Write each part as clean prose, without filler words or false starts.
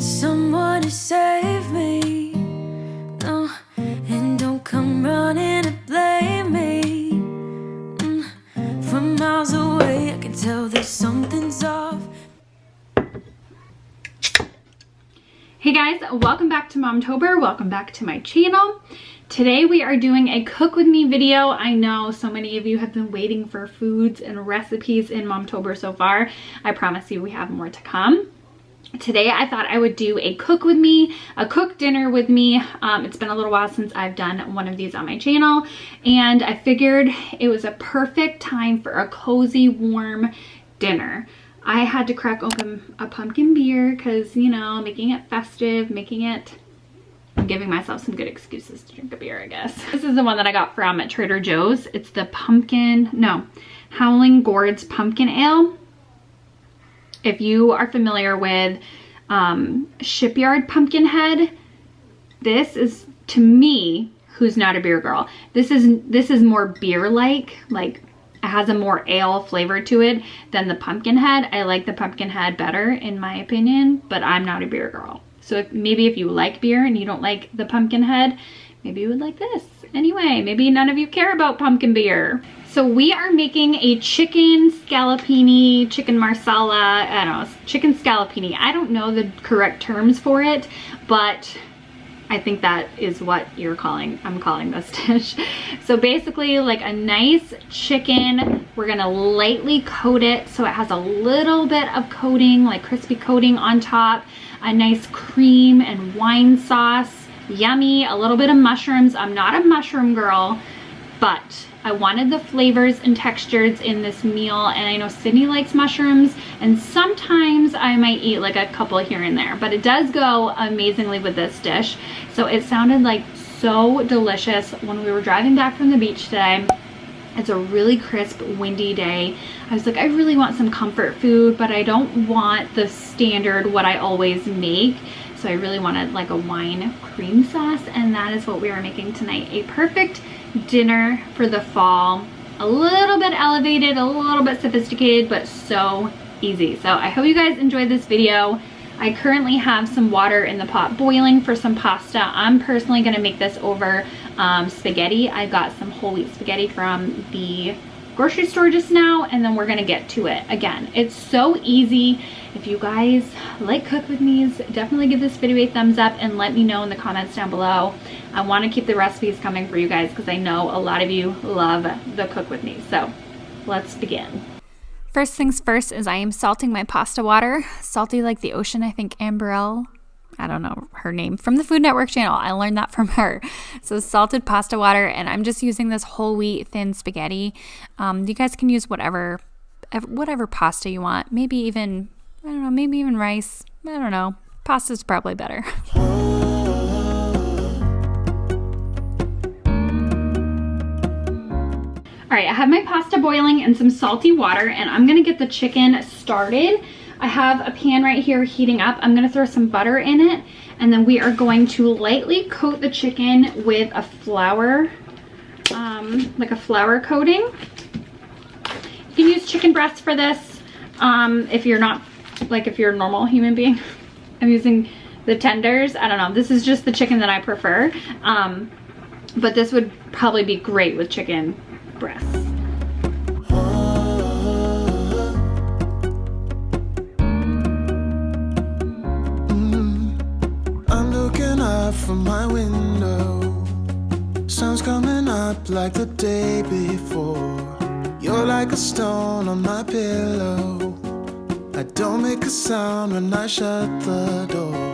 someone to save me. No, and don't come running and blame me. From miles away, I can tell that something's off. Hey guys, welcome back to Momtober. Welcome back to my channel. Today we are doing a cook with me video. I know so many of you have been waiting for foods and recipes in Momtober so far. I promise you we have more to come. Today I thought I would do a cook with me, a cook dinner with me. It's been a little while since I've done one of these on my channel, and I figured it was a perfect time for a cozy, warm dinner. I had to crack open a pumpkin beer because, you know, making it festive, I'm giving myself some good excuses to drink a beer, I guess. This is the one that I got from at Trader Joe's. It's the Howling Gourds Pumpkin Ale. If you are familiar with Shipyard Pumpkinhead, this is, to me, who's not a beer girl, this is more beer-like, like it has a more ale flavor to it than the Pumpkinhead. I like the Pumpkinhead better in my opinion, but I'm not a beer girl. So maybe if you like beer and you don't like the Pumpkinhead, maybe you would like this. Anyway, maybe none of you care about pumpkin beer. So we are making a chicken scallopini, chicken marsala, I don't know, chicken scallopini. I don't know the correct terms for it, but I think that is what I'm calling this dish. So basically like a nice chicken, we're gonna lightly coat it so it has a little bit of coating, like crispy coating on top, a nice cream and wine sauce, yummy, a little bit of mushrooms. I'm not a mushroom girl, but I wanted the flavors and textures in this meal, and I know Sydney likes mushrooms, and sometimes I might eat like a couple here and there, but it does go amazingly with this dish. So it sounded like so delicious when we were driving back from the beach today. It's a really crisp, windy day. I was like, I really want some comfort food, but I don't want the standard what I always make. So I really wanted like a wine cream sauce, and that is what we are making tonight. A perfect dinner for the fall. A little bit elevated, a little bit sophisticated, but so easy. So I hope you guys enjoyed this video. I currently have some water in the pot boiling for some pasta. I'm personally gonna make this over spaghetti. I got some whole wheat spaghetti from the grocery store just now, and then we're gonna get to it. Again, it's so easy. If you guys like cook with me's, definitely give this video a thumbs up and let me know in the comments down below. I want to keep the recipes coming for you guys because I know a lot of you love the cook with me. So let's begin. First things first is I am salting my pasta water. Salty like the ocean, I think Amberelle, I don't know her name, from the Food Network channel. I learned that from her. So salted pasta water, and I'm just using this whole wheat thin spaghetti. You guys can use whatever pasta you want. Maybe even, I don't know, maybe even rice. I don't know. Pasta's probably better. All right, I have my pasta boiling and some salty water, and I'm gonna get the chicken started. I have a pan right here heating up. I'm gonna throw some butter in it, and then we are going to lightly coat the chicken with a flour, like a flour coating. You can use chicken breasts for this. If you're not, like if you're a normal human being. I'm using the tenders. I don't know. This is just the chicken that I prefer. But this would probably be great with chicken breasts. I'm looking out from my window. Sun's coming up like the day before. You're like a stone on my pillow. I don't make a sound when I shut the door.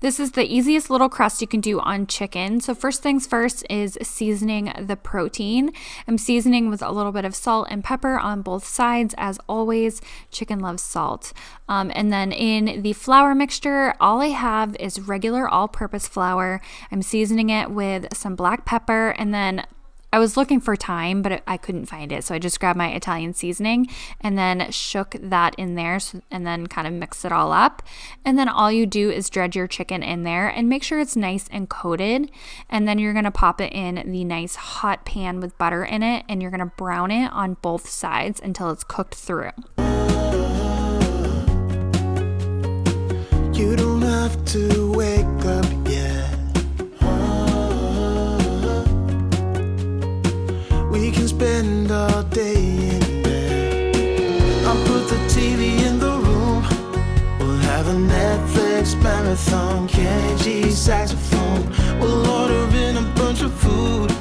This is the easiest little crust you can do on chicken. So first things first is seasoning the protein. I'm seasoning with a little bit of salt and pepper on both sides. As always, chicken loves salt. And then in the flour mixture, all I have is regular all-purpose flour. I'm seasoning it with some black pepper, and then I was looking for thyme, but I couldn't find it. So I just grabbed my Italian seasoning and then shook that in there, and then kind of mix it all up. And then all you do is dredge your chicken in there and make sure it's nice and coated. And then you're going to pop it in the nice hot pan with butter in it, and you're going to brown it on both sides until it's cooked through. You don't have to wake up yet. We can spend all day in bed. I'll put the TV in the room. We'll have a Netflix marathon. Kenny G saxophone. We'll order in a bunch of food.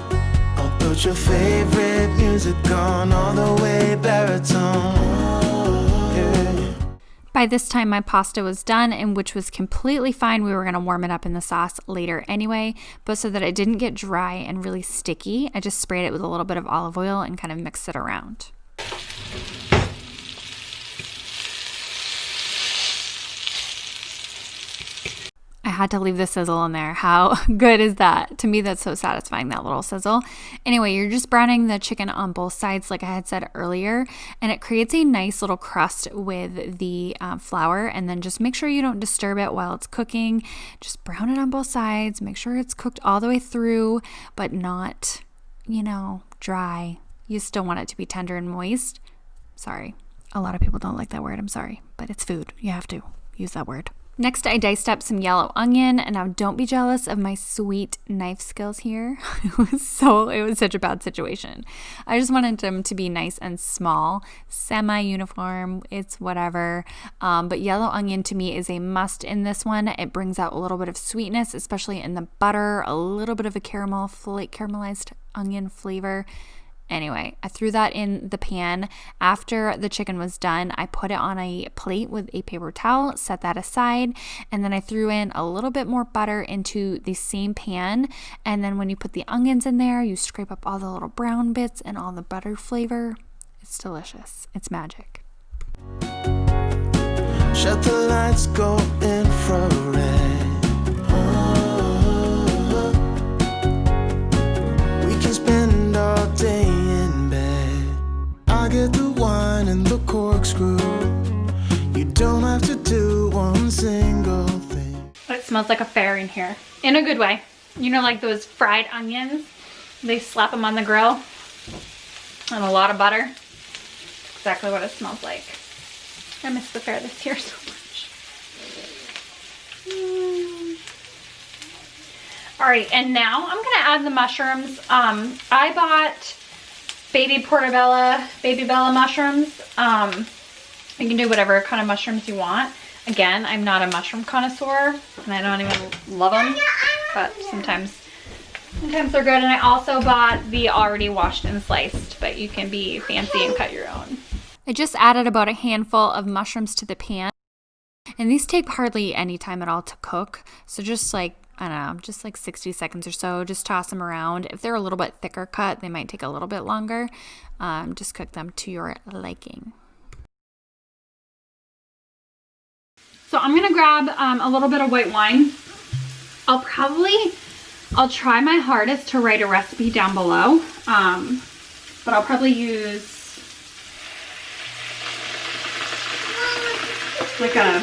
I'll put your favorite music on all the way baritone. Yeah. By this time, my pasta was done, and which was completely fine. We were going to warm it up in the sauce later anyway, but so that it didn't get dry and really sticky, I just sprayed it with a little bit of olive oil and kind of mixed it around. I had to leave the sizzle in there. How good is that? To me, that's so satisfying, that little sizzle. Anyway, you're just browning the chicken on both sides, like I had said earlier, and it creates a nice little crust with the flour. And then just make sure you don't disturb it while it's cooking. Just brown it on both sides. Make sure it's cooked all the way through, but not, you know, dry. You still want it to be tender and moist. Sorry. A lot of people don't like that word. I'm sorry, but it's food. You have to use that word. Next, I diced up some yellow onion, and now don't be jealous of my sweet knife skills here. It was such a bad situation. I just wanted them to be nice and small, semi-uniform, it's whatever. But yellow onion to me is a must in this one. It brings out a little bit of sweetness, especially in the butter, a little bit of a caramelized onion flavor. Anyway, I threw that in the pan. After the chicken was done, I put it on a plate with a paper towel, set that aside, and then I threw in a little bit more butter into the same pan. And then when you put the onions in there, you scrape up all the little brown bits and all the butter flavor. It's delicious. It's magic. Shut the lights, go infrared. We can spend all day in bed. I get the wine and the corkscrew. You don't have to do one single thing. It smells like a fair in here. In a good way. You know, like those fried onions? They slap them on the grill. And a lot of butter. Exactly what it smells like. I miss the fair this year so much. Alright, and now I'm gonna add the mushrooms. I bought baby Bella mushrooms. You can do whatever kind of mushrooms you want. Again, I'm not a mushroom connoisseur, and I don't even love them, but sometimes they're good. And I also bought the already washed and sliced, but you can be fancy and cut your own. I just added about a handful of mushrooms to the pan, and these take hardly any time at all to cook. So just like, I don't know, just like 60 seconds or so. Just toss them around. If they're a little bit thicker cut, they might take a little bit longer. Just cook them to your liking. So I'm gonna grab a little bit of white wine. I'll try my hardest to write a recipe down below, but I'll probably use like I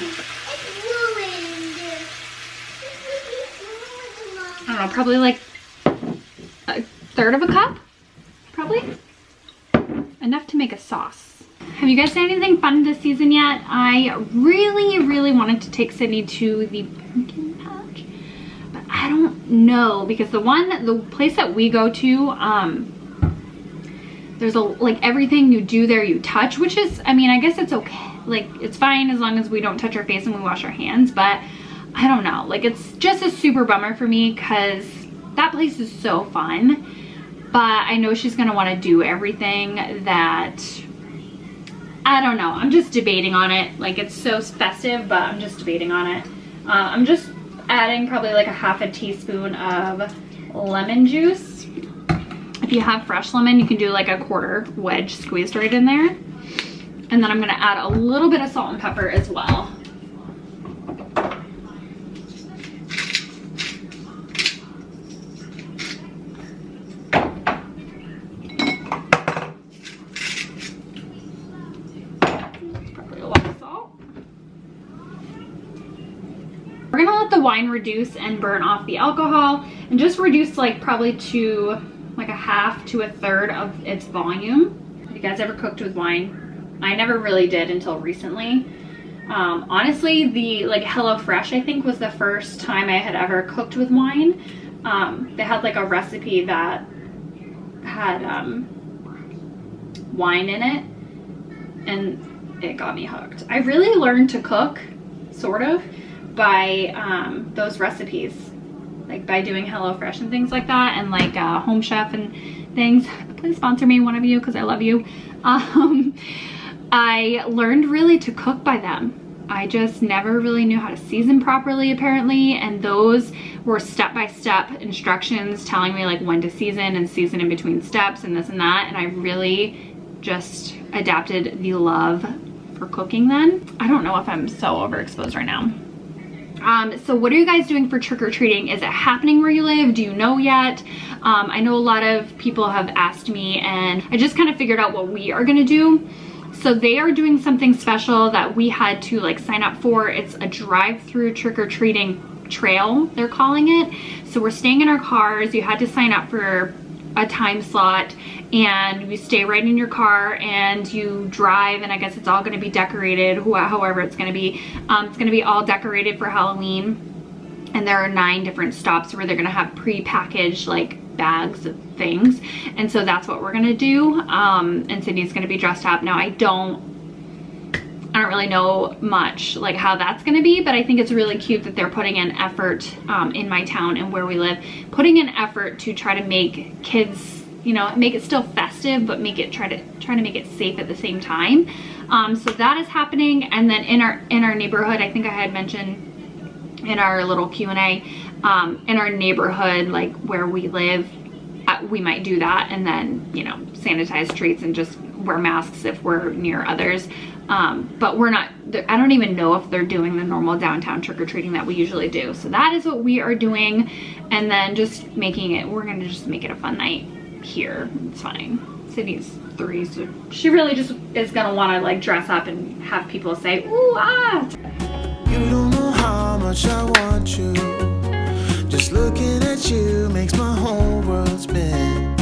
don't know, probably like a third of a cup, probably. Enough to make a sauce. Have you guys done anything fun this season yet? I really wanted to take Sydney to the pumpkin patch, but I don't know, because the place that we go to, there's like everything you do there you touch, which is, I mean, I guess it's okay. Like, it's fine as long as we don't touch our face and we wash our hands, but I don't know, like, it's just a super bummer for me because that place is so fun, but I know she's gonna want to do everything that, I don't know, I'm just debating on it. Like, it's so festive, but I'm just debating on it. I'm just adding probably like a half a teaspoon of lemon juice. If you have fresh lemon, you can do like a quarter wedge squeezed right in there. And then I'm gonna add a little bit of salt and pepper as well. Probably a lot of salt. We're gonna let the wine reduce and burn off the alcohol, and just reduce like probably to like a half to a third of its volume. Have you guys ever cooked with wine? I never really did until recently. Honestly, the like HelloFresh, I think, was the first time I had ever cooked with wine. They had like a recipe that had wine in it, and it got me hooked. I really learned to cook, sort of, by those recipes, like by doing HelloFresh and things like that, and like Home Chef and things. Please sponsor me, one of you, because I love you. I learned really to cook by them. I just never really knew how to season properly, apparently, and those were step-by-step instructions telling me like when to season and season in between steps and this and that, and I really just adapted the love for cooking then. I don't know if I'm so overexposed right now. So what are you guys doing for trick-or-treating? Is it happening where you live? Do you know yet? I know a lot of people have asked me, and I just kind of figured out what we are gonna do. So they are doing something special that we had to like sign up for. It's a drive-through trick-or-treating trail, they're calling it. So we're staying in our cars. You had to sign up for a time slot, and you stay right in your car and you drive, and I guess it's all going to be decorated, however it's going to be. It's going to be all decorated for Halloween, and there are 9 different stops where they're going to have pre-packaged like bags of things, and so that's what we're going to do. And Sydney's going to be dressed up. Now I don't really know much like how that's going to be, but I think it's really cute that they're putting in effort in my town and where we live, putting in effort to try to make kids, you know, make it still festive, but make it try to make it safe at the same time. So that is happening. And then in our neighborhood, I think I had mentioned in our little Q&A, in our neighborhood, like where we live, we might do that, and then, you know, sanitize streets and just wear masks if we're near others. But we're not, I don't even know if they're doing the normal downtown trick-or-treating that we usually do. So that is what we are doing, and then just making it, we're gonna just make it a fun night here. It's fine. Sydney's 3, so she really just is gonna wanna like dress up and have people say, ooh, ah. You don't know how much I want you. Just looking at you makes my whole world spin.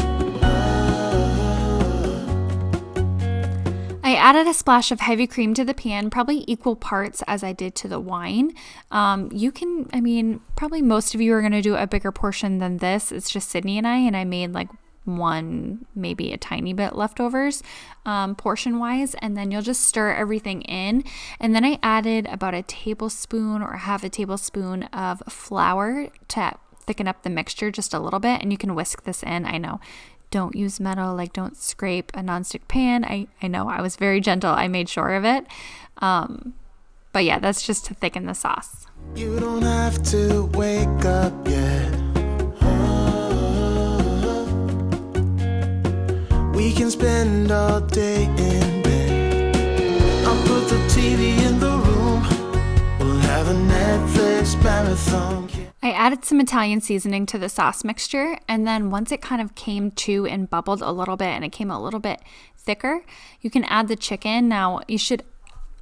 I added a splash of heavy cream to the pan, probably equal parts as I did to the wine. You can, I mean, probably most of you are going to do a bigger portion than this. It's just Sydney and I made like one, maybe a tiny bit leftovers portion wise, and then you'll just stir everything in. And then I added about a tablespoon or half a tablespoon of flour to thicken up the mixture just a little bit, and you can whisk this in. I know, don't use metal, like don't scrape a nonstick pan. I know, I was very gentle, I made sure of it. But yeah, that's just to thicken the sauce. You don't have to wake up yet. We can spend all day in bed. I'll put the TV in the room. We'll have a Netflix marathon. I added some Italian seasoning to the sauce mixture, and then once it kind of came to and bubbled a little bit and it came a little bit thicker, you can add the chicken. Now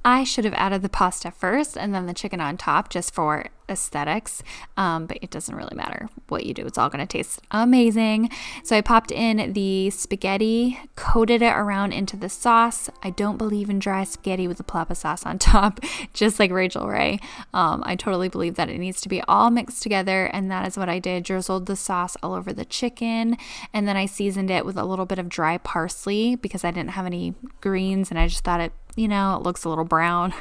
I should have added the pasta first and then the chicken on top just for aesthetics, but it doesn't really matter what you do. It's all going to taste amazing. So I popped in the spaghetti, coated it around into the sauce. I don't believe in dry spaghetti with the plapa sauce on top, just like Rachel Ray. I totally believe that it needs to be all mixed together, and that is what I did. Drizzled the sauce all over the chicken, and then I seasoned it with a little bit of dry parsley because I didn't have any greens, and I just thought it, you know, it looks a little brown.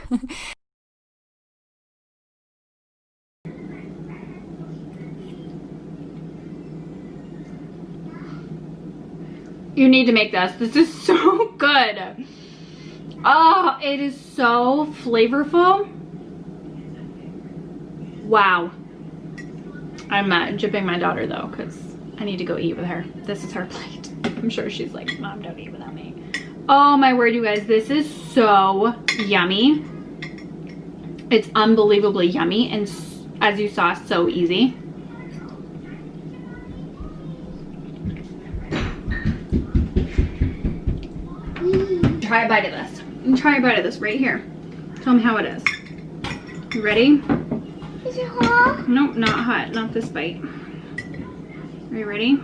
You need to make this. This is so good. Oh, it is so flavorful. Wow. I'm jipping my daughter though, because I need to go eat with her. This is her plate. I'm sure she's like, Mom, don't eat without me. Oh my word, you guys, this is so yummy. It's unbelievably yummy, and as you saw, so easy. Try a bite of this. And try a bite of this right here. Tell me how it is. You ready? Is it hot? Nope, not hot. Not this bite. Are you ready?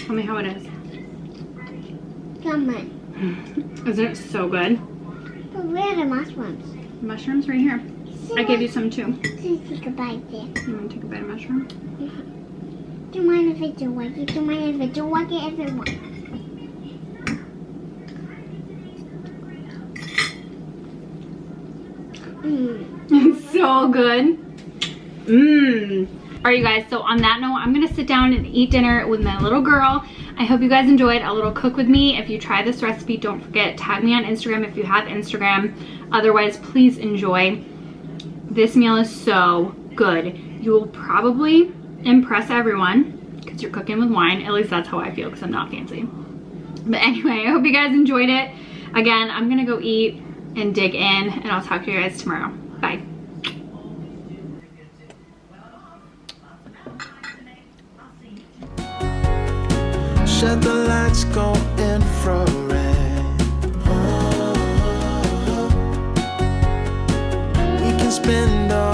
Tell me how it is. Come on. Isn't it so good? But where are the mushrooms? Mushrooms right here. I gave you some too. Please take a bite there. You want to take a bite of mushroom? Do you mind if I do like it? Do you mind if I do like it, everyone? It's so good. Mmm. Alright, you guys, so on that note, I'm gonna sit down and eat dinner with my little girl. I hope you guys enjoyed a little cook with me. If you try this recipe, don't forget, tag me on Instagram if you have Instagram. Otherwise, please enjoy. This meal is so good. You will probably impress everyone because you're cooking with wine. At least that's how I feel because I'm not fancy. But anyway, I hope you guys enjoyed it. Again, I'm gonna go eat and dig in, and I'll talk to you guys tomorrow. Bye. Shut the lights, go infrared. We can spend all